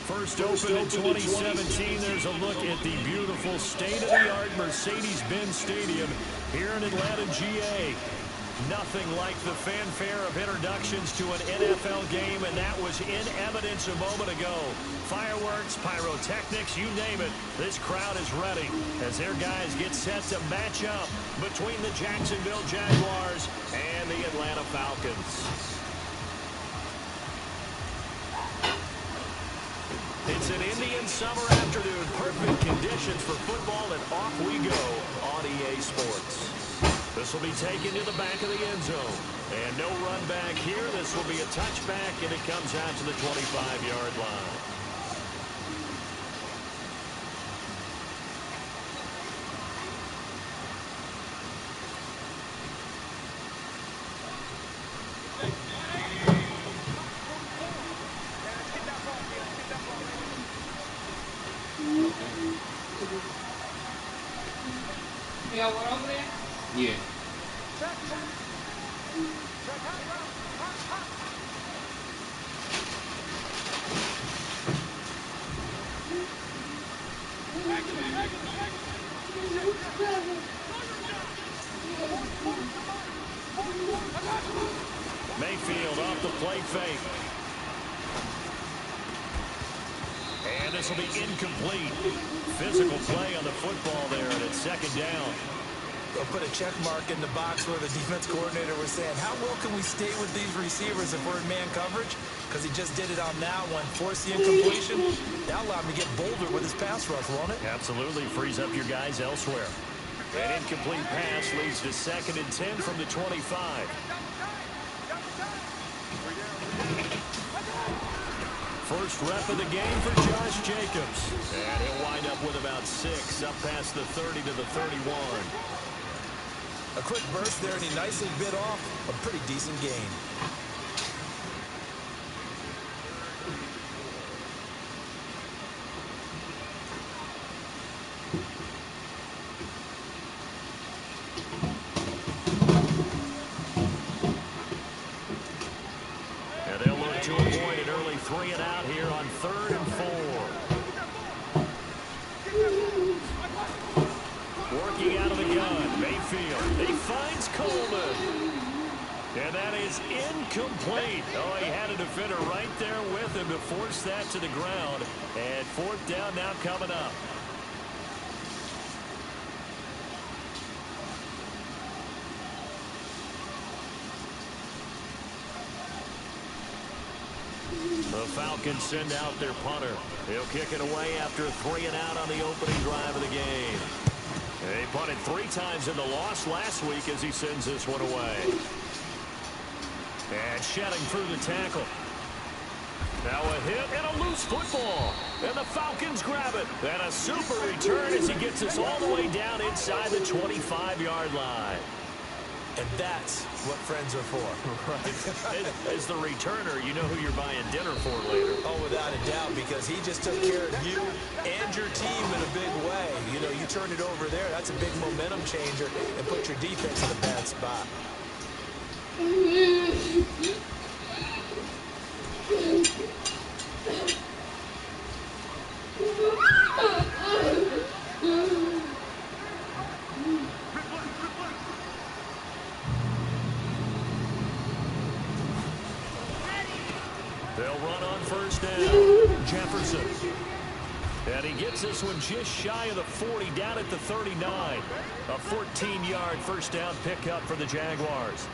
First opened in 2017, there's a look at the beautiful state-of-the-art Mercedes-Benz Stadium here in Atlanta, GA. Nothing like the fanfare of introductions to an NFL game, and that was in evidence a moment ago. Fireworks, pyrotechnics, you name it. This crowd is ready as their guys get set to match up between the Jacksonville Jaguars and the Atlanta Falcons. It's an Indian summer afternoon. Perfect conditions for football, and off we go on EA Sports. This will be taken to the back of the end zone. And no run back here. This will be a touchback, and it comes out to the 25-yard line. Yeah. Mayfield off the play fake. And this will be incomplete. Physical play on the football there, and it's second down. They'll put a check mark in the box where the defense coordinator was saying, how well can we stay with these receivers if we're in man coverage? Because he just did it on that one. Force the incompletion. That allowed him to get bolder with his pass rush, won't it? Absolutely. Frees up your guys elsewhere. An incomplete pass leads to 2nd and 10 from the 25. First rep of the game for Josh Jacobs. And he'll wind up with about 6, up past the 30 to the 31. A quick burst there, and he nicely bit off a pretty decent gain. And they'll look to avoid an early 3 and out here on 3rd and 4. Working out of the gun, Mayfield. He finds Coleman. And that is incomplete. Oh, he had a defender right there with him to force that to the ground. And 4th down now coming up. The Falcons send out their punter. He'll kick it away after a 3 and out on the opening drive of the game. They punted 3 times in the loss last week as he sends this one away. And shedding through the tackle. Now a hit and a loose football. And the Falcons grab it. And a super return as he gets us all the way down inside the 25-yard line. And that's what friends are for. Right. As the returner, you know who you're buying dinner for later. Oh, without a doubt, because he just took care of you and your team in a big way. You know, you turn it over there, that's a big momentum changer, and put your defense in a bad spot. They'll run on first down. Jefferson. And he gets this one just shy of the 40, down at the 39. A 14-yard first down pickup for the Jaguars.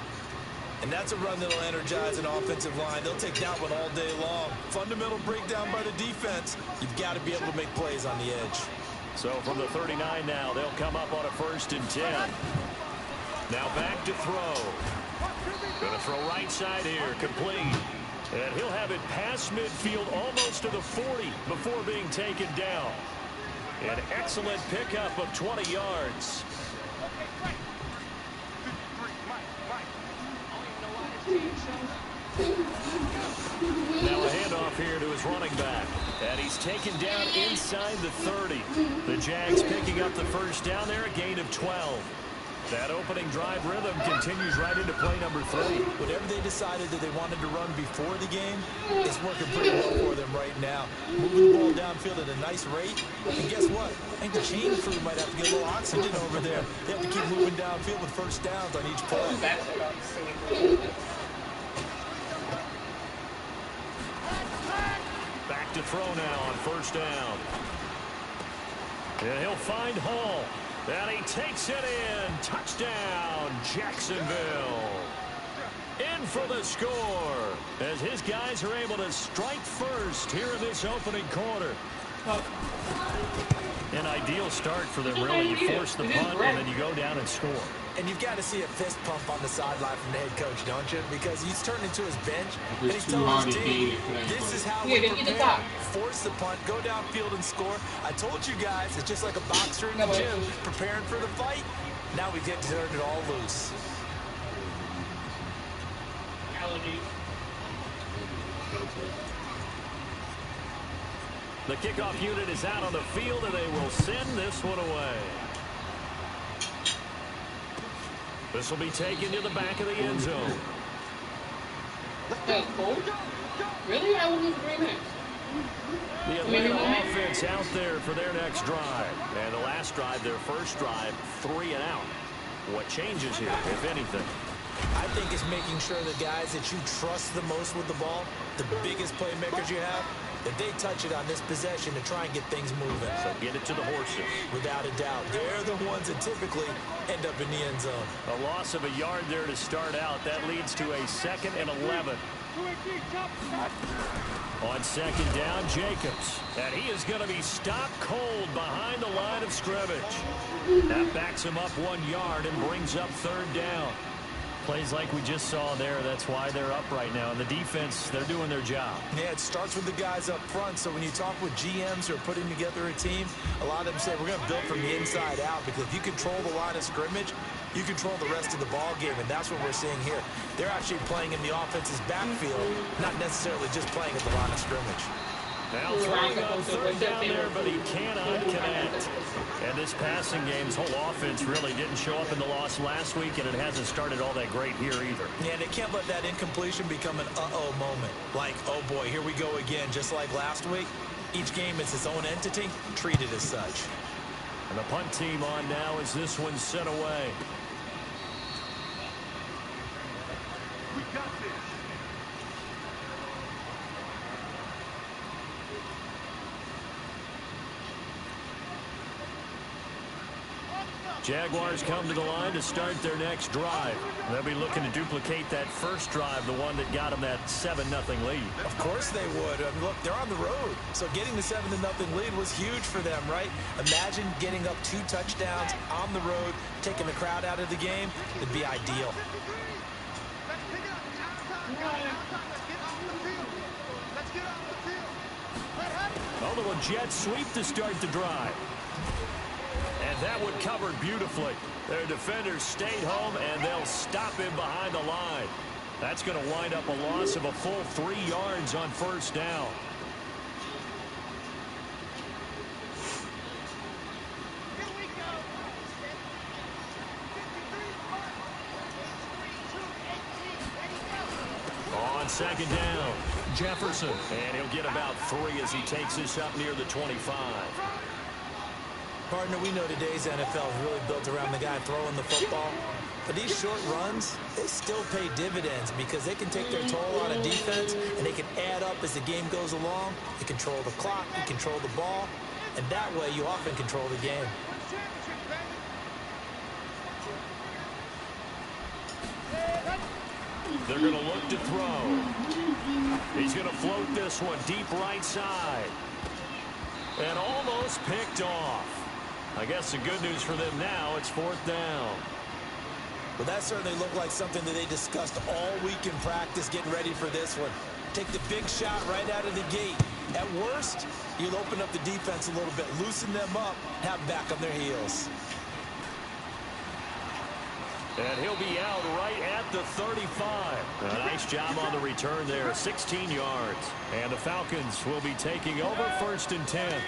And that's a run that'll energize an offensive line. They'll take that one all day long. Fundamental breakdown by the defense. You've got to be able to make plays on the edge. So from the 39 now, they'll come up on a 1st and 10. Now back to throw. Going to throw right side here, complete. And he'll have it past midfield almost to the 40 before being taken down. An excellent pickup of 20 yards. Now a handoff here to his running back. And he's taken down inside the 30. The Jags picking up the first down there, a gain of 12. That opening drive rhythm continues right into play number 3. Whatever they decided that they wanted to run before the game, it's working pretty well for them right now. Moving the ball downfield at a nice rate. And guess what? I think the chain crew might have to get a little oxygen over there. They have to keep moving downfield with first downs on each play. Back to throw now on first down. And he'll find Hall. And he takes it in. Touchdown, Jacksonville. In for the score as his guys are able to strike first here in this opening quarter. An ideal start for them, really. You force the punt, and then you go down and score. And you've got to see a fist pump on the sideline from the head coach, don't you? Because he's turned into his bench, and he's telling his team, this is how we prepare. Force the punt, go downfield and score. I told you guys, it's just like a boxer in the gym preparing for the fight. Now we get to turn it all loose. The kickoff unit is out on the field, and they will send this one away. This will be taken to the back of the end zone. That's cool. Really? I will lose 3 minutes. The Atlanta offense out there for their next drive. And the last drive, their first drive, 3 and out. What changes here, if anything? I think it's making sure the guys that you trust the most with the ball, the biggest playmakers you have, that they touch it on this possession to try and get things moving. So get it to the horses. Without a doubt. They're the ones that typically end up in the end zone. A loss of a yard there to start out. That leads to a 2nd and 11. On 2nd down, Jacobs. And he is going to be stopped cold behind the line of scrimmage. That backs him up 1 yard and brings up 3rd down. Plays like we just saw there. That's why they're up right now. And the defense, they're doing their job. Yeah, it starts with the guys up front. So when you talk with GMs who are putting together a team, a lot of them say we're going to build from the inside out, because if you control the line of scrimmage, you control the rest of the ball game, and that's what we're seeing here. They're actually playing in the offense's backfield, not necessarily just playing at the line of scrimmage. Now throwing on 3rd down there, but he cannot connect. And this passing game's whole offense really didn't show up in the loss last week, and it hasn't started all that great here either. Yeah, and they can't let that incompletion become an uh-oh moment. Like, oh boy, here we go again, just like last week. Each game is its own entity, treated as such. And the punt team on now as this one's sent away. We got this. Jaguars come to the line to start their next drive. They'll be looking to duplicate that first drive, the one that got them that 7-0 lead. Of course they would. I mean, look, they're on the road. So getting the 7-0 lead was huge for them, right? Imagine getting up 2 touchdowns on the road, taking the crowd out of the game. It'd be ideal. Oh, the jet sweep to start the drive. And that one covered beautifully. Their defenders stayed home, and they'll stop him behind the line. That's going to wind up a loss of a full 3 yards on first down. On 2nd down, Jefferson. And he'll get about 3 as he takes this up near the 25. Partner, we know today's NFL is really built around the guy throwing the football. But these short runs, they still pay dividends because they can take their toll on a defense, and they can add up as the game goes along. You control the clock, you control the ball, and that way you often control the game. They're going to look to throw. He's going to float this one deep right side. And almost picked off. I guess the good news for them now, it's 4th down. Well, that certainly looked like something that they discussed all week in practice, getting ready for this one. Take the big shot right out of the gate. At worst, you'll open up the defense a little bit, loosen them up, have them back on their heels. And he'll be out right at the 35. A nice job on the return there, 16 yards. And the Falcons will be taking over 1st and 10.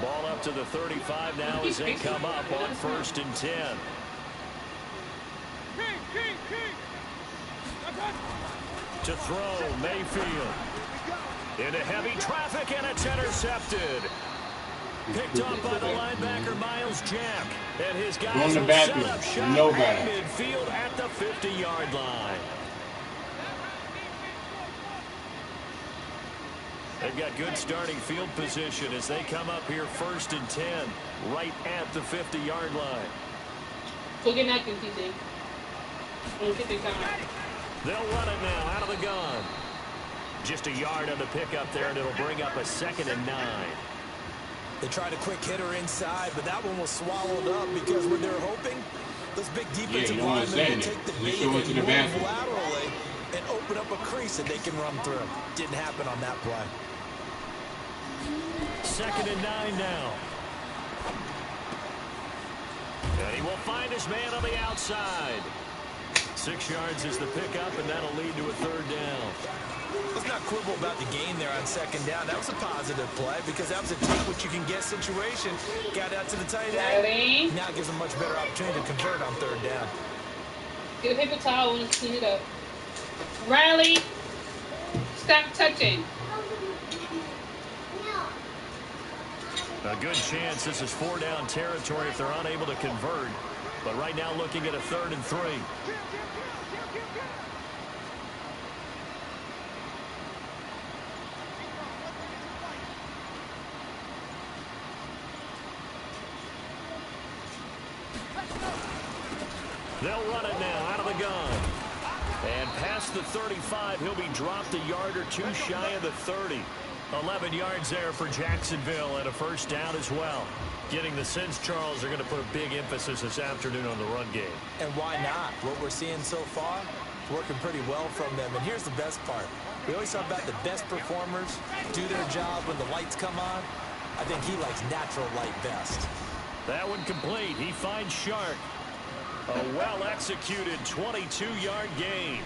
Ball up to the 35 now as they come up on 1st and 10. To throw, Mayfield. Into heavy traffic, and it's intercepted. Picked up by the linebacker, Miles Jack. And his guys will set up shop at midfield at the 50-yard line. They've got good starting field position as they come up here 1st and 10, right at the 50-yard line. Go get Atkins, TC. They'll run it now out of the gun. Just a yard on the pickup there, and it'll bring up a 2nd and 9. They tried a quick hitter inside, but that one was swallowed up because when they're hoping, those big defensive linemen will take the bait and move laterally and open up a crease that they can run through. Didn't happen on that play. 2nd and 9 now. And he will find his man on the outside. 6 yards is the pickup, and that'll lead to a 3rd down. Let's not quibble about the gain there on 2nd down. That was a positive play because that was a take what you can get situation. Got out to the tight end. Now gives them much better opportunity to convert on 3rd down. Get a paper towel and clean it up. Riley, stop touching. A good chance this is 4-down territory if they're unable to convert. But right now looking at a 3rd and 3. They'll run it now out of the gun. And past the 35, he'll be dropped a yard or two shy of the 30. 11 yards there for Jacksonville and a 1st down as well. Getting the sense Charles are going to put a big emphasis this afternoon on the run game. And why not? What we're seeing so far, working pretty well from them. And here's the best part. We always talk about the best performers do their job when the lights come on. I think he likes natural light best. That one complete. He finds Shark. A well-executed 22-yard gain.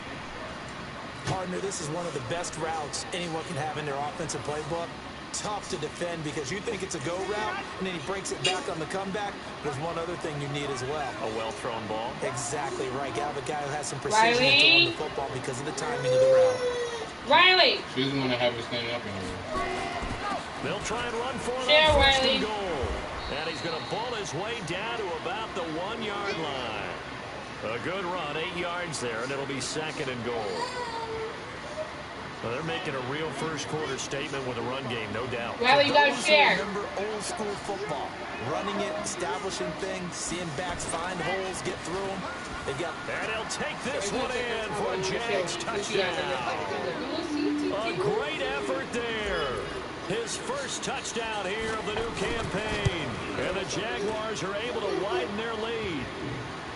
Partner, this is one of the best routes anyone can have in their offensive playbook. Tough to defend because you think it's a go route, and then he breaks it back on the comeback. There's one other thing you need as well. A well-thrown ball. Exactly right. You have a guy who has some precision in throwing the football because of the timing of the route. Riley! She doesn't want to have it standing up anymore. They'll try and run for it on 1st and goal. And he's going to pull his way down to about the 1-yard line. A good run, 8 yards there, and it'll be 2nd and goal. Well, they're making a real first-quarter statement with a run game, no doubt. Well, you got to share. Remember old-school football. Running it, establishing things, seeing backs find holes, get through them. They got. And he'll take this one in for a Jags touchdown. A great effort there. His first touchdown here of the new campaign. And the Jaguars are able to widen their lead.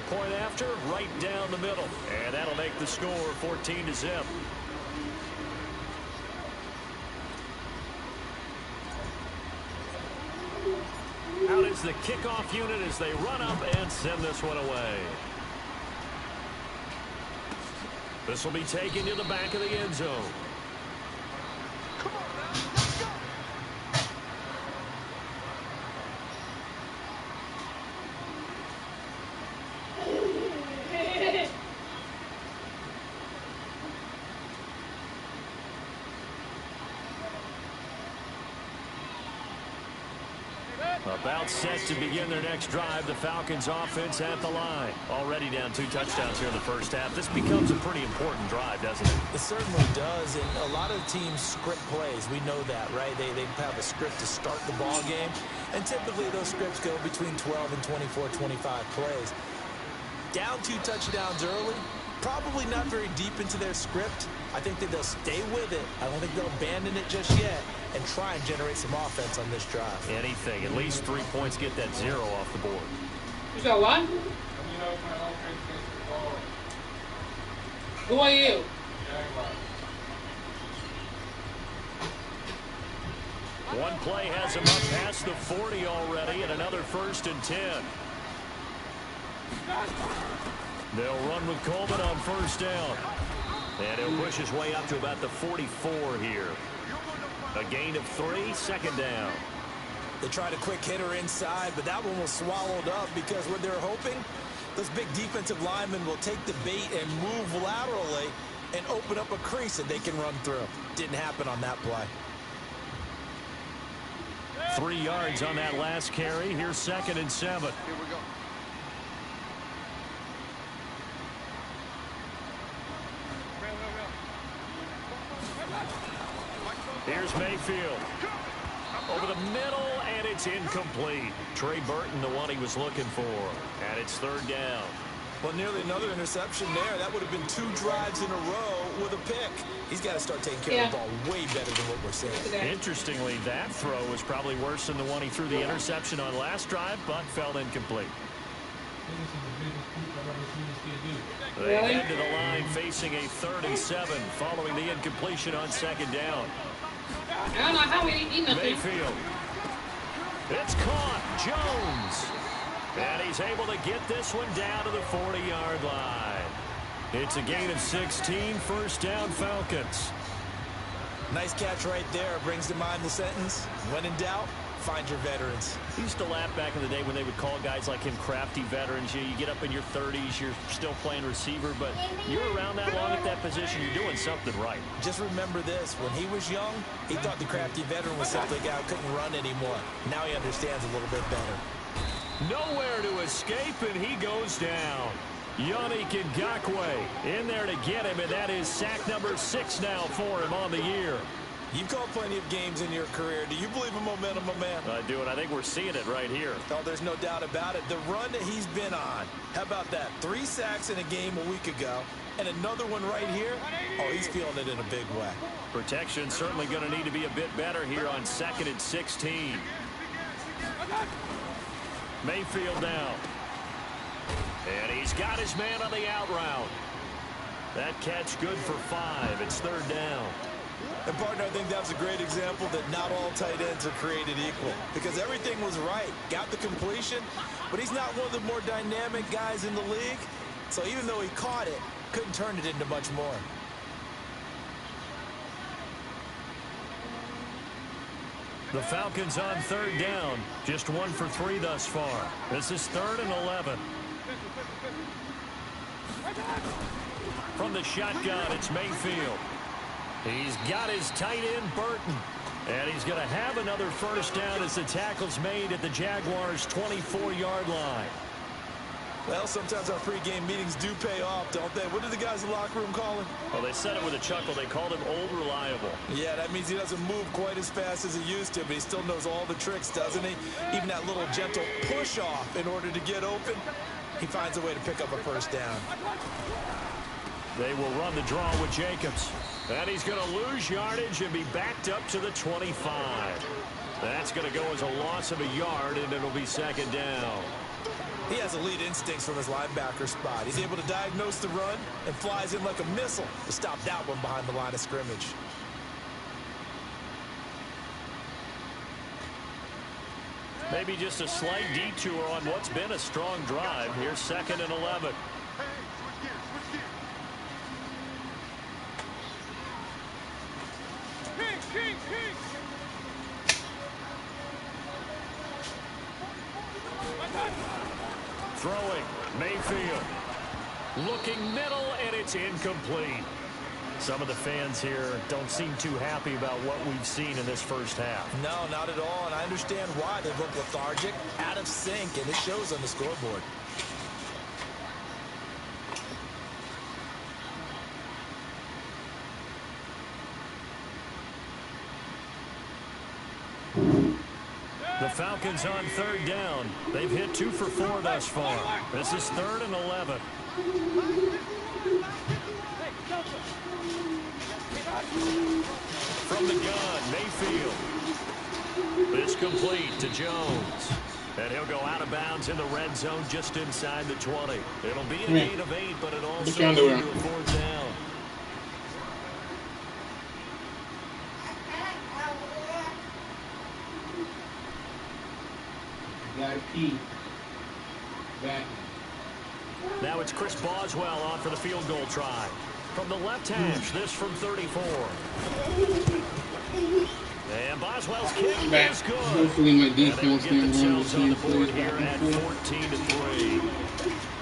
Point after, right down the middle. And that'll make the score 14-0. Out is the kickoff unit as they run up and send this one away. This will be taken to the back of the end zone. About set to begin their next drive. The Falcons offense at the line. Already down 2 touchdowns here in the first half. This becomes a pretty important drive, doesn't it? It certainly does. And a lot of teams script plays. We know that, right? They have a script to start the ball game. And typically those scripts go between 12 and 24, 25 plays. Down 2 touchdowns early. Probably not very deep into their script. I think that they'll stay with it. I don't think they'll abandon it just yet and try and generate some offense on this drive. Anything. At least 3 points, get that 0 off the board. You got one? Who are you? One play has him up past the 40 already and another 1st and 10. They'll run with Coleman on 1st down. And he'll push his way up to about the 44 here. A gain of 3, 2nd down. They tried a quick hitter inside, but that one was swallowed up because what they're hoping, those big defensive linemen will take the bait and move laterally open up a crease that they can run through. Didn't happen on that play. 3 yards on that last carry. Here's 2nd and 7. Here we go. Here's Mayfield. Over the middle, and it's incomplete. Trey Burton, the one he was looking for. And it's 3rd down. Well, nearly another interception there. That would have been 2 drives in a row with a pick. He's got to start taking care of the ball way better than what we're seeing. Interestingly, that throw was probably worse than the one he threw the interception on last drive, but fell incomplete. They head to the line facing a 3rd and 7 following the incompletion on 2nd down. I don't know how we didn't eat nothing. Mayfield. It's caught. Jones. And he's able to get this one down to the 40-yard line. It's a gain of 16, 1st down Falcons. Nice catch right there. Brings to mind the sentence, when in doubt, find your veterans. I used to laugh back in the day when they would call guys like him crafty veterans. You get up in your 30s, you're still playing receiver, but you're around that long at that position, you're doing something right. Just remember this. When he was young, he thought the crafty veteran was simply a guy who couldn't run anymore. Now he understands a little bit better. Nowhere to escape, and he goes down. Yannick Ngakoue in there to get him, and that is sack number 6 now for him on the year. You've called plenty of games in your career. Do you believe in momentum, my man? I do, and I think we're seeing it right here. Oh, there's no doubt about it. The run that he's been on. How about that? 3 sacks in a game a week ago, and another one right here. Oh, he's feeling it in a big way. Protection certainly going to need to be a bit better here on 2nd and 16. Mayfield now. And he's got his man on the out route. That catch good for 5. It's 3rd down. And, partner, I think that was a great example that not all tight ends are created equal. Because everything was right. Got the completion, but he's not one of the more dynamic guys in the league. So even though he caught it, couldn't turn it into much more. The Falcons on 3rd down. Just 1 for 3 thus far. This is 3rd and 11. From the shotgun, it's Mayfield. He's got his tight end, Burton. And he's going to have another 1st down as the tackle's made at the Jaguars' 24-yard line. Well, sometimes our pregame meetings do pay off, don't they? What did the guys in the locker room call him? Well, they said it with a chuckle. They called him Old Reliable. Yeah, that means he doesn't move quite as fast as he used to, but he still knows all the tricks, doesn't he? Even that little gentle push-off in order to get open, he finds a way to pick up a 1st down. They will run the draw with Jacobs. And he's going to lose yardage and be backed up to the 25. That's going to go as a loss of a yard, and it'll be 2nd down. He has elite instincts from his linebacker spot. He's able to diagnose the run and flies in like a missile to stop that one behind the line of scrimmage. Maybe just a slight detour on what's been a strong drive. Here's 2nd and 11. Throwing, Mayfield. Looking middle, and it's incomplete. Some of the fans here don't seem too happy about what we've seen in this 1st half. No, not at all, and I understand why. They look lethargic, out of sync, and it shows on the scoreboard. The Falcons on 3rd down. They've hit 2 for 4 thus far. This is 3rd and 11. From the gun, Mayfield. This complete to Jones. And he'll go out of bounds in the red zone just inside the 20. It'll be a gain of 8, but it also leads to a 4th down. Gotta pee. Back. Now it's Chris Boswell on for the field goal try. From the left hash, this from 34. And Boswell's kick is good. Hopefully my defense and they will get can run themselves on the board the here at 14-3.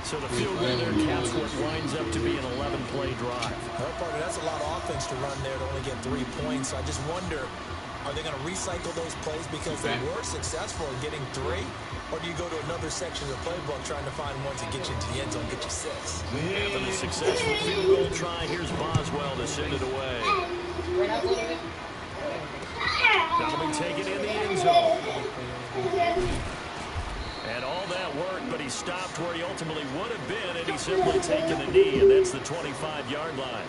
So the field goal there caps what winds up to be an 11-play drive. Well, partner, that's a lot of offense to run there to only get 3 points. So I just wonder, are they going to recycle those plays because they were successful in getting 3? Or do you go to another section of the playbook trying to find one to get you into the end zone, get you 6? After the successful field goal try, here's Boswell to send it away. That'll be taken in the end zone. And all that work, but he stopped where he ultimately would have been, and he's simply taken the knee, and that's the 25-yard line.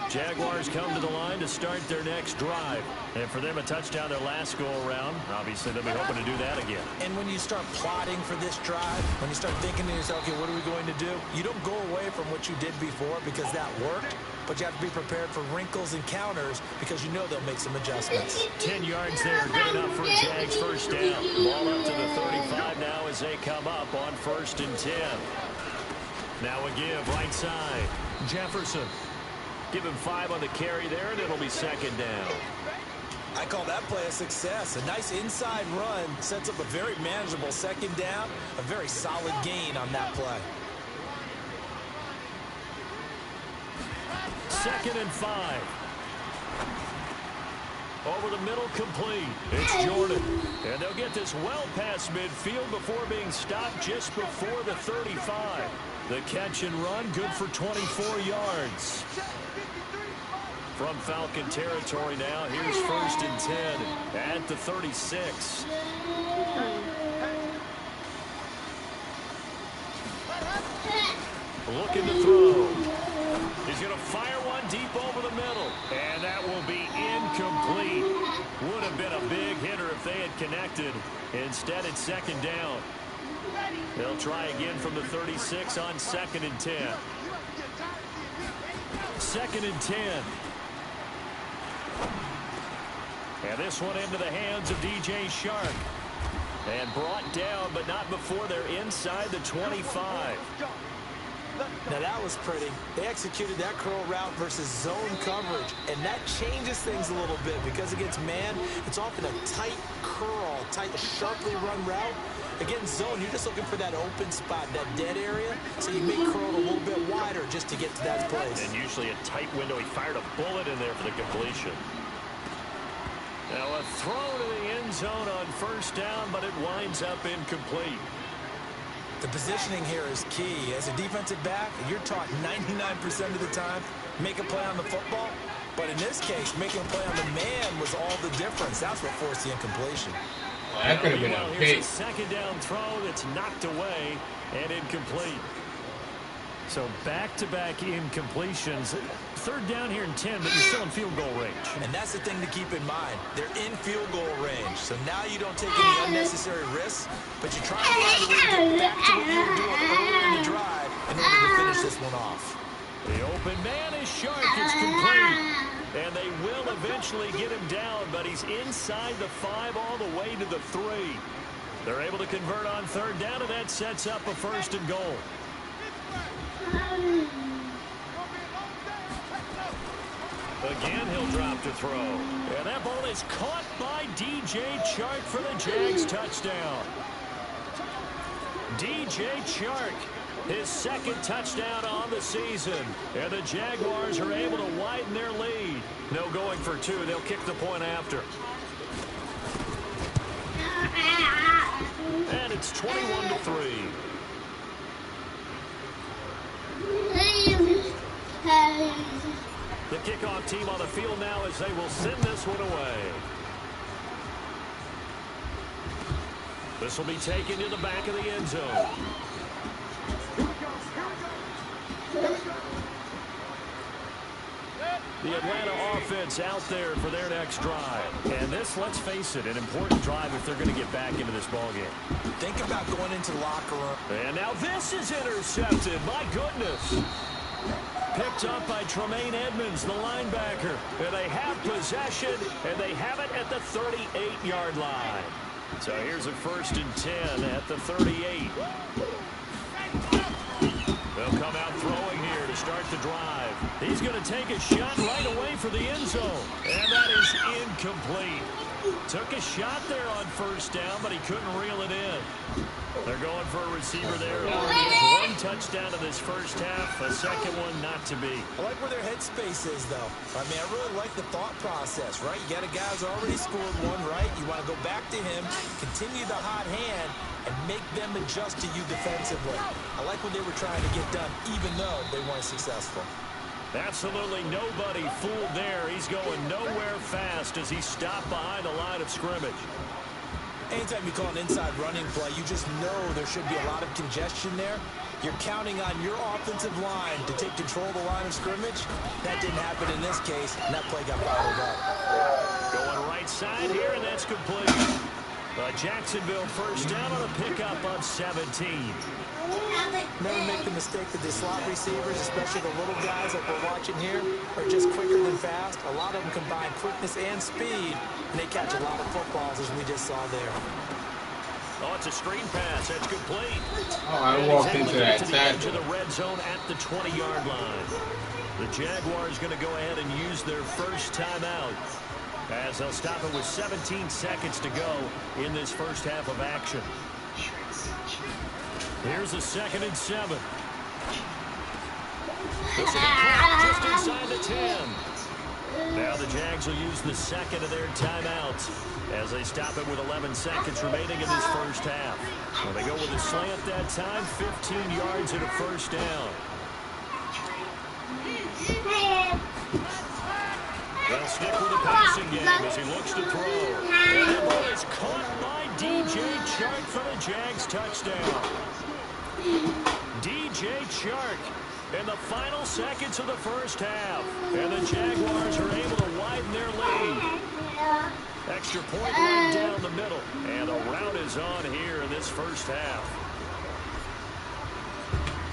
Jaguars come to the line to start their next drive. And for them, a touchdown their last go-around. Obviously, they'll be hoping to do that again. And when you start plotting for this drive, when you start thinking to yourself, okay, what are we going to do? You don't go away from what you did before because that worked, but you have to be prepared for wrinkles and counters because you know they'll make some adjustments. 10 yards there, good enough for a Jags first down. Ball up to the 35 now as they come up on 1st and 10. Now a give right side. Jefferson. Give him 5 on the carry there, and it'll be 2nd down. I call that play a success. A nice inside run sets up a very manageable 2nd down. A very solid gain on that play. 2nd and 5. Over the middle, complete. It's Jordan. And they'll get this well past midfield before being stopped just before the 35. The catch and run, good for 24 yards. From Falcon territory now, here's 1st and 10 at the 36. Looking to throw. He's going to fire one deep over the middle. And that will be incomplete. Would have been a big hitter if they had connected. Instead, it's 2nd down. They'll try again from the 36 on 2nd and 10. 2nd and 10. And this one into the hands of DJ Chark. And brought down, but not before they're inside the 25. Now that was pretty. They executed that curl route versus zone coverage, and that changes things a little bit because against man, it's often a tight curl, tight, sharply run route. Against zone, you're just looking for that open spot, that dead area, so you make curl a little bit wider just to get to that place. And usually a tight window. He fired a bullet in there for the completion. Now a throw to the end zone on 1st down, but it winds up incomplete. The positioning here is key. As a defensive back, you're taught 99% of the time, make a play on the football. But in this case, making a play on the man was all the difference. That's what forced the incompletion. Well, that could have been a here's a 2nd down throw that's knocked away and incomplete. So back-to-back incompletions. 3rd down here in 10, but you're still in field goal range. And that's the thing to keep in mind. They're in field goal range. So now you don't take any unnecessary risks, but you try to find a way to get back to what you were doing earlier in the drive in order to finish this one off. The open man is Chark. It's complete. And they will eventually get him down, but he's inside the 5 all the way to the 3. They're able to convert on 3rd down, and that sets up a 1st and goal. Again, he'll drop to throw. And that ball is caught by DJ Chark for the Jags touchdown. DJ Chark, his 2nd touchdown on the season. And the Jaguars are able to widen their lead. No going for 2. They'll kick the point after. And it's 21-3. The kickoff team on the field now as they will send this one away. This will be taken to the back of the end zone. The Atlanta offense out there for their next drive. And this, let's face it, an important drive if they're going to get back into this ballgame. Think about going into the locker room. And now this is intercepted. My goodness. Picked up by Tremaine Edmonds, the linebacker. And they have possession, and they have it at the 38-yard line. So here's a 1st and 10 at the 38. They'll come out throwing here to start start the drive. He's going to take a shot right away for the end zone. And that is incomplete. Took a shot there on first down, but he couldn't reel it in. They're going for a receiver there who already has one touchdown in this first half, a second one not to be. I like where their headspace is, though. I mean, I really like the thought process, right? You got a guy who's already scored one, right? You want to go back to him, continue the hot hand, and make them adjust to you defensively. I like what they were trying to get done, even though they weren't successful. Absolutely nobody fooled there. He's going nowhere fast as he stopped behind the line of scrimmage. Anytime you call an inside running play, you just know there should be a lot of congestion there. You're counting on your offensive line to take control of the line of scrimmage. That didn't happen in this case, and that play got bottled up. Going right side here, and that's complete. Jacksonville first down on a pickup of 17. Never make the mistake that the slot receivers, especially the little guys like we're watching here, are just quicker than fast. A lot of them combine quickness and speed, and they catch a lot of footballs, as we just saw there. Oh, it's a screen pass. That's complete. Oh, I walked into that tackle. To the red zone at the 20-yard line. The Jaguars going to go ahead and use their first timeout, as they'll stop it with 17 seconds to go in this first half of action. Here's a 2nd and 7. This will be just inside the 10. Now the Jags will use the second of their timeouts as they stop it with 11 seconds remaining in this first half. Well, they go with a slant that time, 15 yards and a first down. They'll stick with the passing game as he looks to throw. And the ball is caught by DJ Chark for the Jags touchdown. DJ Chark in the final seconds of the first half. And the Jaguars are able to widen their lead. Extra point right down the middle. And the route is on here in this first half.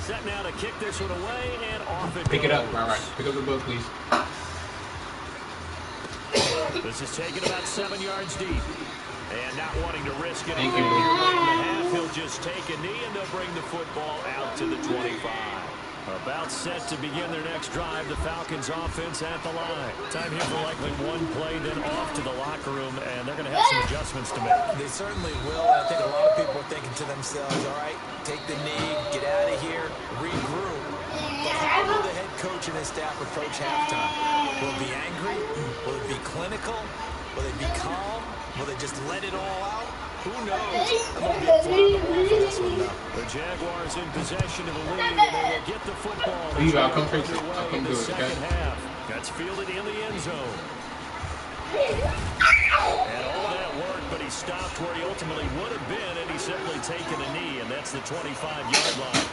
Set now to kick this one away, and off it goes. Pick it up, all right. Pick up the book, please. This is taken about 7 yards deep. And not wanting to risk it. Thank Here you. late in the half, he'll just take a knee, and they'll bring the football out to the 25. About set to begin their next drive, the Falcons offense at the line. Time here for likely one play, then off to the locker room, and they're going to have some adjustments to make. They certainly will. I think a lot of people are thinking to themselves, all right, take the knee, get out of here, regroup. But how will the head coach and his staff approach halftime? Will it be angry? Will it be clinical? Will they be calm? Will they just let it all out? Who knows? I'm going to be a fly on the wall for this one, though. The Jaguars in possession of the lead, and they will get the football. Leave, I'll come fix it. Underway I'll come in do the it, second okay? half. That's fielded in the end zone. And all that work, but he stopped where he ultimately would have been, and he's simply taken a knee, and that's the 25-yard line.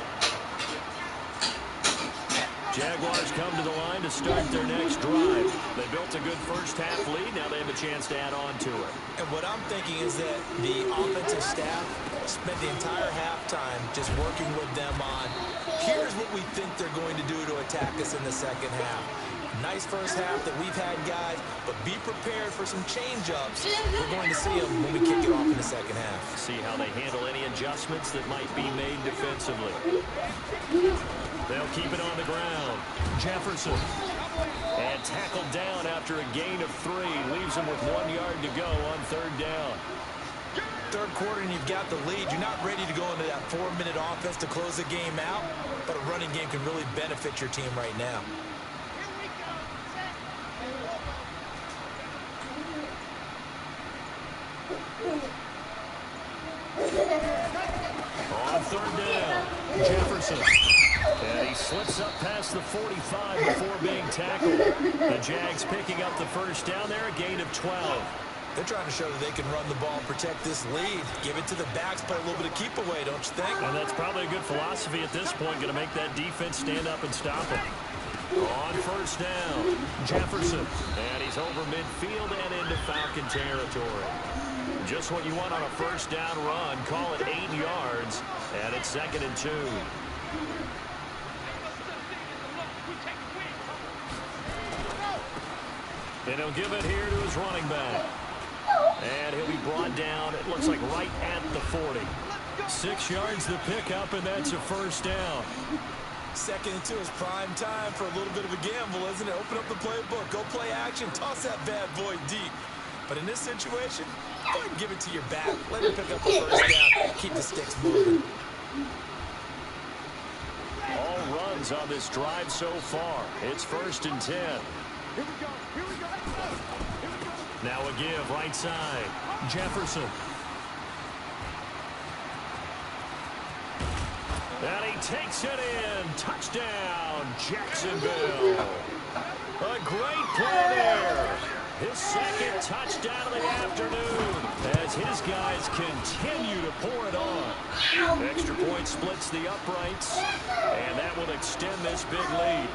Jaguars come to the line to start their next drive. They built a good first half lead. Now they have a chance to add on to it. And what I'm thinking is that the offensive staff spent the entire halftime just working with them on, here's what we think they're going to do to attack us in the second half. Nice first half that we've had, guys, but be prepared for some change-ups. We're going to see them when we kick it off in the second half. See how they handle any adjustments that might be made defensively. They'll keep it on the ground. Jefferson. And tackled down after a gain of 3. Leaves him with 1 yard to go on third down. Third quarter and you've got the lead. You're not ready to go into that 4-minute offense to close the game out, but a running game can really benefit your team right now. On third down, Jefferson. And he slips up past the 45 before being tackled. The Jags picking up the first down there, a gain of 12. They're trying to show that they can run the ball and protect this lead. Give it to the backs, play a little bit of keep away, don't you think? And that's probably a good philosophy at this point, going to make that defense stand up and stop them. On first down, Jefferson. And he's over midfield and into Falcon territory. Just what you want on a first down run. Call it 8 yards, and it's 2nd and 2. And he'll give it here to his running back. And he'll be brought down, it looks like right at the 40. 6 yards the pickup, and that's a first down. Second and 2 is prime time for a little bit of a gamble, isn't it? Open up the playbook, go play action, toss that bad boy deep. But in this situation, go ahead and give it to your back. Let him pick up the first down. Keep the sticks moving. All runs on this drive so far. It's 1st and 10. Here we go. Here we go. Here we go. Now a give right side. Jefferson. And he takes it in. Touchdown, Jacksonville. A great play there. His second touchdown of the afternoon as his guys continue to pour it on. Extra point splits the uprights, and that will extend this big lead.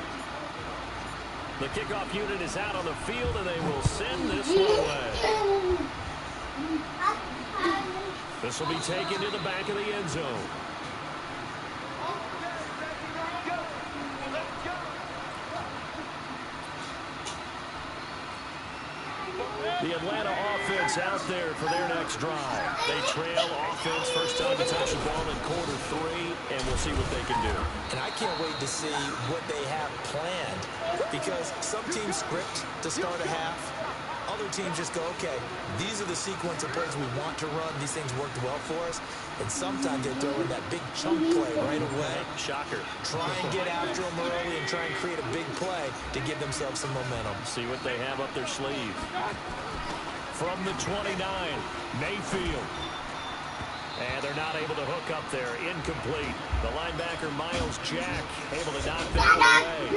The kickoff unit is out on the field, and they will send this one away. This will be taken to the back of the end zone. The Atlanta offense out there for their next drive. They trail offense, first time to touch the ball in quarter 3, and we'll see what they can do. And I can't wait to see what they have planned, because some teams script to start a half. Other teams just go, okay, these are the sequence of plays we want to run. These things worked well for us. And sometimes they throw in that big chunk play right away. Shocker. Try and get after them early and try and create a big play to give themselves some momentum. See what they have up their sleeve. From the 29, Mayfield. And they're not able to hook up there. Incomplete. The linebacker, Miles Jack, able to knock that one away.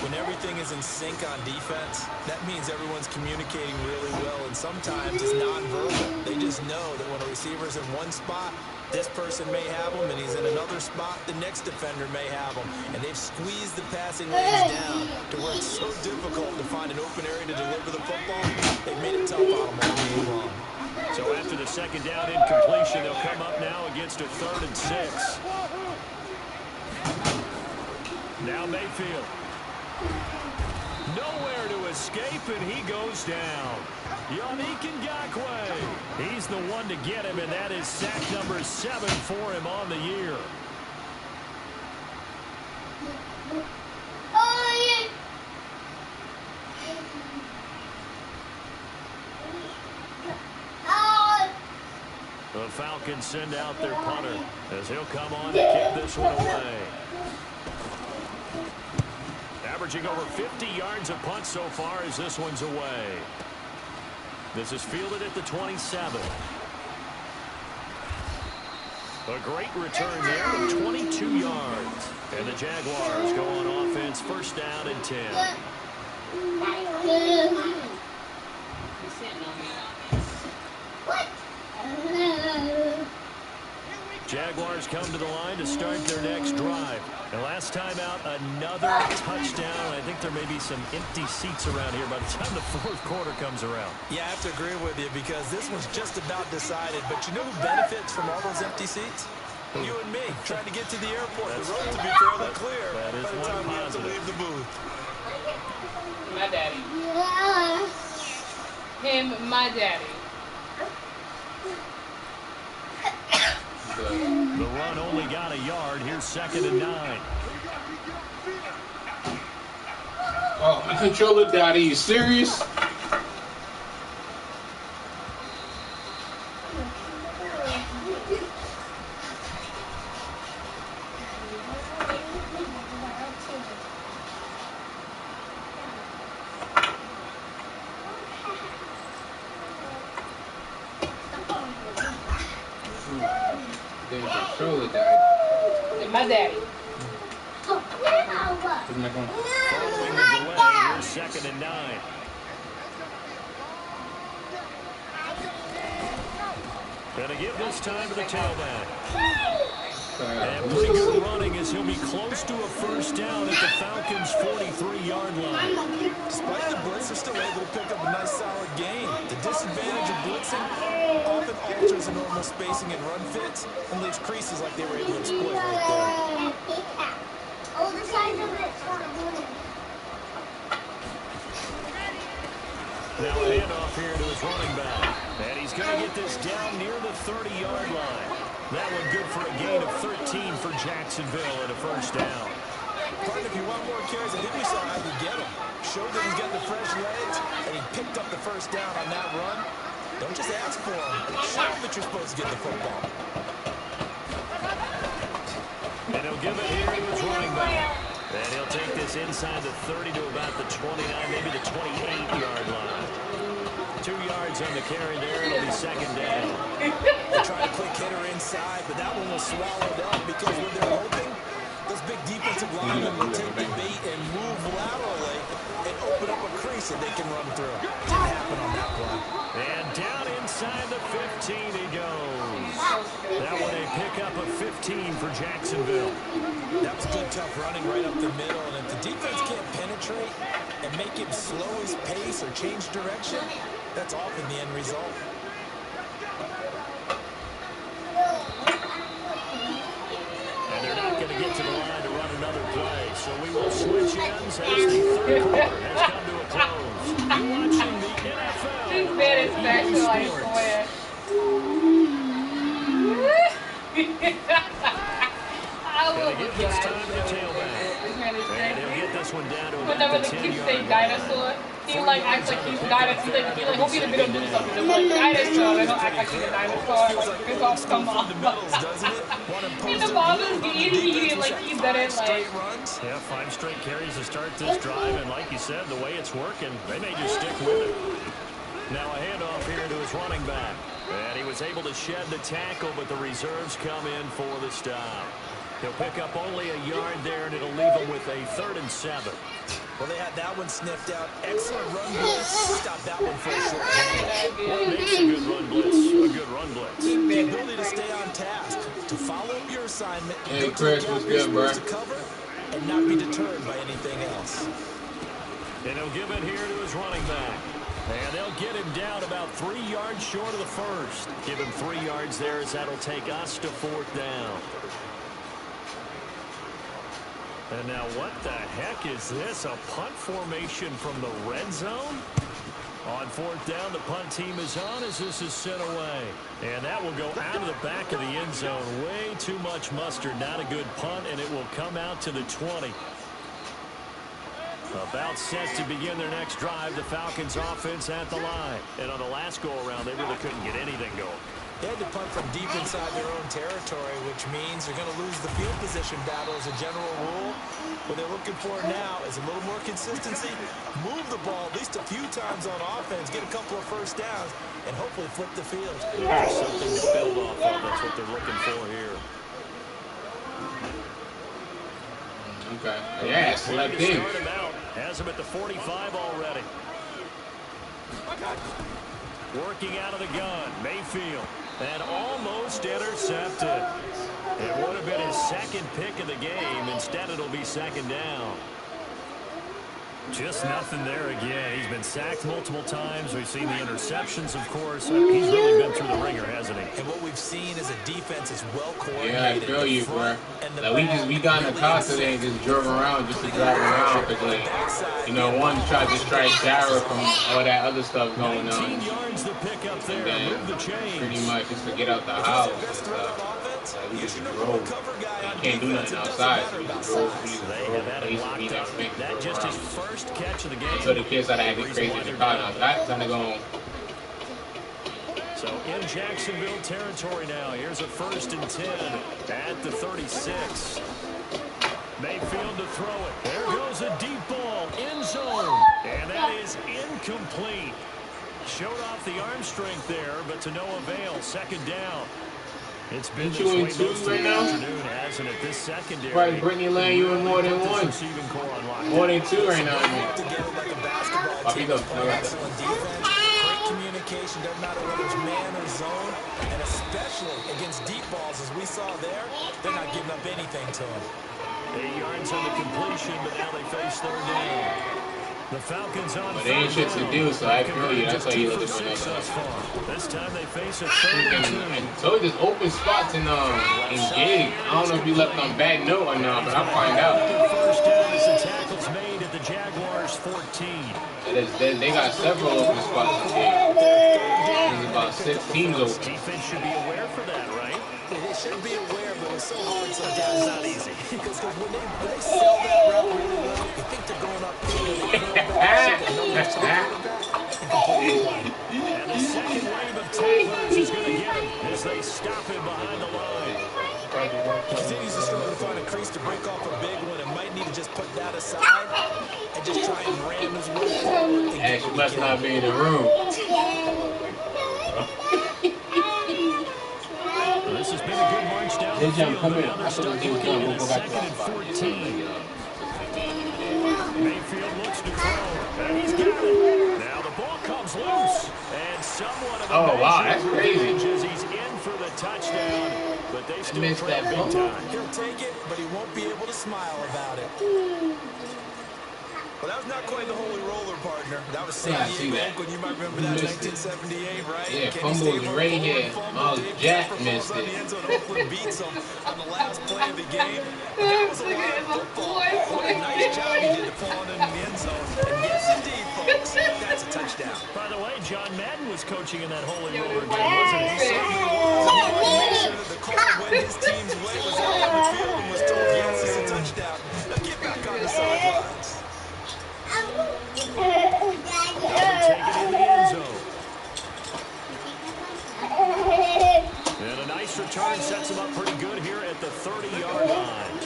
When everything is in sync on defense, that means everyone's communicating really well, and sometimes it's nonverbal. They just know that when a receiver's in one spot, this person may have him, and he's in another spot, the next defender may have him. And they've squeezed the passing lanes down to where it's so difficult to find an open area to deliver the football. They've made it tough on them all game long. So after the second down incompletion, they'll come up now against a 3rd and 6. Now Mayfield. Nowhere to escape, and he goes down. Yannick Ngakoue. He's the one to get him, and that is sack number 7 for him on the year. The Falcons send out their punter as he'll come on to kick this one away. Averaging over 50 yards a punt so far as this one's away. This is fielded at the 27. A great return there of 22 yards. And the Jaguars go on offense, first down and 10. Jaguars come to the line to start their next drive. And last time out, another touchdown. I think there may be some empty seats around here by the time the 4th quarter comes around. Yeah, I have to agree with you, because this one's just about decided. But you know who benefits from all those empty seats? You and me, trying to get to the airport. The road to be fairly clear that is by the time we have to leave the booth. My daddy. Him, my daddy. The run only got a yard. Here's 2nd and 9. Oh, my controller died. Are you serious? Controller died. My daddy. Isn't that going? Following the delay, here's 2nd and 9. Gonna give this time to the tailback. And pretty good running as he'll be close to a first down at the Falcons' 43-yard line. Despite the blitz, they're still able to pick up a nice solid gain. The disadvantage of blitzing often alters the normal spacing and run fits and leaves creases like they were able to exploit right there. Now a handoff here to his running back. And he's going to get this down near the 30-yard line. That one good for a gain of 13 for Jacksonville and a first down. Partner, if you want more carries, I think we saw how you get them. Showed that he's got the fresh legs, and he picked up the first down on that run. Don't just ask for him. Show him that you're supposed to get the football. And he'll give it here to his running back. And he'll take this inside the 30 to about the 29, maybe the 28-yard line. 2 yards on the carry there. It'll be second down. They try a quick hitter inside, but that one was swallowed up because when they're hoping, those big defensive linemen will take the bait and move laterally and open up a crease that they can run through. Didn't happen on that play. And down inside the 15 he goes. That one a pickup of 15 for Jacksonville. That was good, tough running right up the middle. And if the defense can't penetrate and make him slow his pace or change direction, that's often the end result. And they're not going to get to the line to run another play. So we will switch ends as the third quarter has come to a close. You're watching the NFL. This man is special, I swear. I will be glad. This man is And he'll get this one down to whenever about the the kids 10-yard say line. dinosaur, he like acts like he's dinosaur. He like hope in the middle do something. I'm like dinosaur. They don't act like he's a dinosaur. Like this all come off. He the bothers me eating like he's done it like. Yeah, 5 straight carries to start this drive, and like you said, the way it's working, they may just stick with it. Now a handoff here to his running back. And he was able to shed the tackle, but the reserves come in for the stop. He'll pick up only a yard there, and it'll leave him with a 3rd and 7. Well, they had that one sniffed out. Excellent run blitz. Stop that one for a short What makes a good run blitz a good run blitz? The ability to stay on task, to follow up your assignment, Hey, go to Chris, the what's gap you're good, bro? supposed to cover, and not be deterred by anything else. And he'll give it here to his running back. And they'll get him down about 3 yards short of the first. Give him 3 yards there as that'll take us to 4th down. And now what the heck is this? A punt formation from the red zone? On 4th down, the punt team is on as this is sent away. And that will go out of the back of the end zone. Way too much mustard. Not a good punt, and it will come out to the 20. About set to begin their next drive. The Falcons offense at the line. And on the last go-around, they really couldn't get anything going. They had to punt from deep inside their own territory, which means they're going to lose the field position battle as a general rule. What they're looking for now is a little more consistency, move the ball at least a few times on offense, get a couple of first downs, and hopefully flip the field. There's something to build off of. That's what they're looking for here. Okay. Yeah, select him. Start him out. Has him at the 45 already. Working out of the gun, Mayfield. And almost intercepted. It would have been his 2nd pick of the game. Instead, it'll be 2nd down. Just nothing there again. He's been sacked multiple times. We've seen the interceptions, of course. He's really been through the ringer, hasn't he? And what we've seen is a defense is well Yeah, I coordinated. feel you, bro. Like we got in the car today and just drove around just to drive around because, like, you know, one tried to distract Dara from all that other stuff going 19 on. yards to pick up there. And Move the chains. pretty much just to get out the house and stuff. Like, we just drove. You can't do nothing outside, so we just drove. They have had it locked up. That just his first catch of the game. So the kids started acting crazy in the car. Now that's kind of going. So in Jacksonville territory now. Here's a 1st and 10 at the 36. Mayfield to throw it. There goes a deep ball. End zone. And that is incomplete. Showed off the arm strength there, but to no avail. 2nd down. It's been this way most of the afternoon, hasn't it? This secondary. Right, Brittany Lane, you in more than one. Receiving core on lockdown. More than 2 right now. Together like a basketball team. Excellent defense, great communication. Doesn't matter whether it's man or zone, and especially against deep balls, as we saw there, they're not giving up anything to them. 8 yards on the completion, but now they face 3rd down. The Falcons on. But they ain't shit to do, so I feel you. That's why you looking for that. This time they face a 3rd and 2. And so there's open spots in Gig. I don't know if you left on bad note or not, but I'll find out. First down as the tackle's made at the Jaguars 14. They got several open spots in Gig. There's about 6 teams open. Defense should be aware for that, right? They should be aware, but it's so hard Sometimes it's not easy. Because when they sell that route really well, you think they're going up there and they curl back so that no one's on the quarterback. And the second wave of tacklers is going to get him as they stop him behind the line. He continues to struggle to find a crease to break off a big one and might need to just put that aside and just try and ram his way forward. Ash must not be in the room. This has been a good march down the field. Now they're stuck in a second and 14. Mayfield looks to throw, and he's got it. Now the ball comes loose, and somewhat of a that's crazy. As he's in for the touchdown, but they still Missed trail that big ball. time. He'll take it, but he won't be able to smile about it. Well, that was not quite the holy roller, partner. That was San Diego Oakland. You might remember that, 1978, right? Yeah, fumble was right here. Miles Jack missed it. Oakland beats him on the last play of the game. But that was a lot of football. What a nice job he did to fall into the end zone. And yes, indeed, folks, that's a touchdown. By the way, John Madden was coaching in that holy roller game, wasn't he? Certainly was. He made sure that the call went his team's way was out on the field and was told, yes, it's a touchdown. Now get back on the sidelines. Take it in the end zone. And a nice return sets him up pretty good here at the 30-yard line.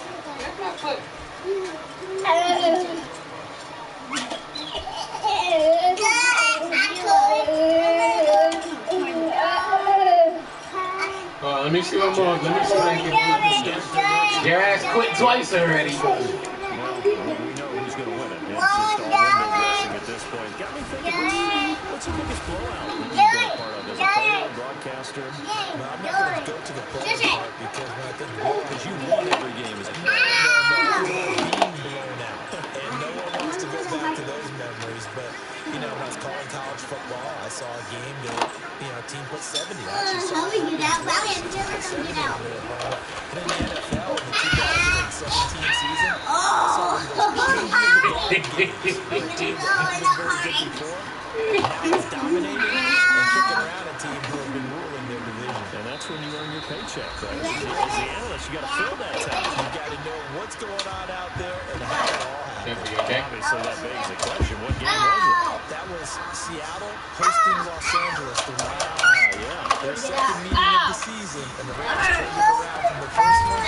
Oh, let me see one more. Let me see what I can do. Your ass quit twice already. Well, we know who's going to win it. It's just all window dressing at this point. Got me thinking, what's the biggest blowout that you've been a part of as a player, broadcaster? No, I'm not going to go to the pro part because when I think Because you won every game as a player. being blown out. And no one wants to go back to those memories. But, you know, when I was calling college football, I saw a game that, you know, a team put 70. I actually saw a team put 70 in there. And in the NFL, in the 2017 season, I saw them go games. A team that hadn't been very good before. Now is dominating and kicking around a team who have been ruling their division. And that's when you earn your paycheck, right? As the analyst, you got to fill that time. You got to know what's going on out there and how it all happens. Obviously, that begs the question, what game was it? That was Seattle hosting Los Angeles. Their second meeting of the season, and the Rams turned it around from the first one.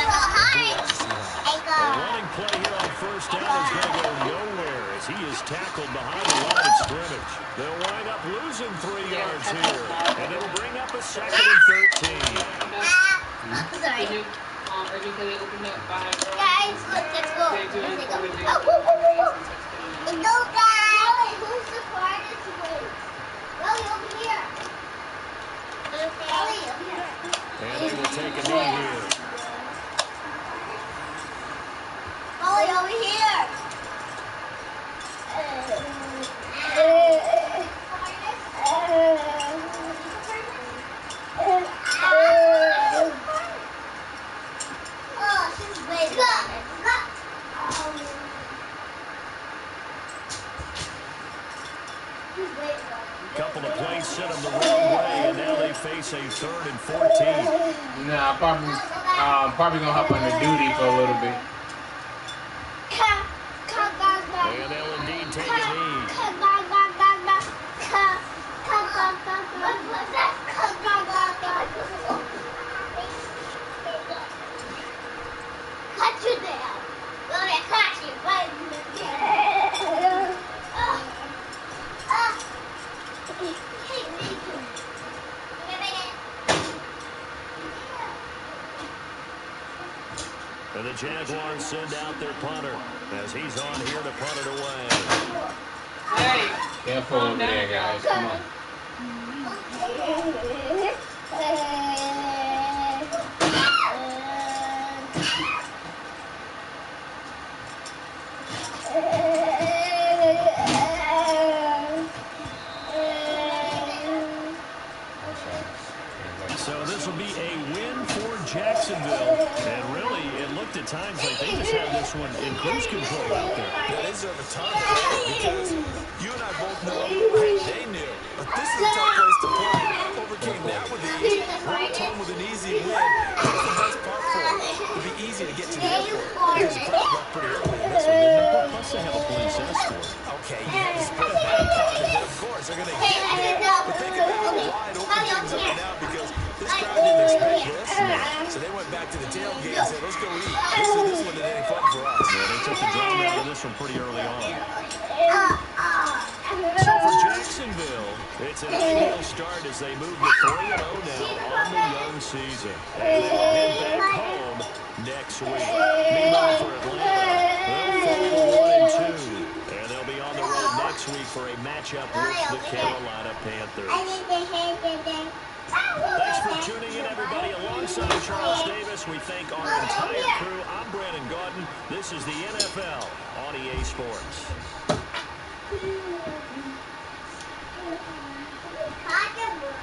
A running play here on first down is going to go nowhere as he is tackled behind the line of scrimmage. They'll wind up losing 3 yards here, and it'll bring up a second and 13. Guys, look, let's go. Go, guys! Who's the farthest away? Ellie, over here. Ellie, over here. And they will take a knee here. Ellie, over here. Oh, she's way back. Couple of plays sent them the wrong way, and now they face a 3rd and 14. Nah, probably gonna hop on the duty for a little bit. And they'll indeed take a knee. Cut you down. Well, they cut you right in the And the Jaguars send out their punter as he's on here to punt it away. Careful over there, guys. Come on. So this will be a win for Jacksonville. And really, it looked at times like they just had this one in cruise control out there. They deserve a ton of credit because you and I both know they knew. But this is a tough place to play. Overcame that with ease. Walked home with an easy win. That's the best part for it. To be easy back to the tailgate and said, let's go eat. This one didn't any fun for us. Yeah, they took the drama out of this one pretty early on. So for Jacksonville, it's an ideal start as they move to 3-0 now on the young season. And they'll head back home next week. Meanwhile, for Atlanta, they'll fall to 1-2. And they'll be on the road next week for a matchup with the Carolina Panthers. Thanks for tuning in, everybody. Alongside Charles Davis, we thank our entire crew. I'm Brandon Gaudin. This is the NFL on EA Sports. Pocketbook.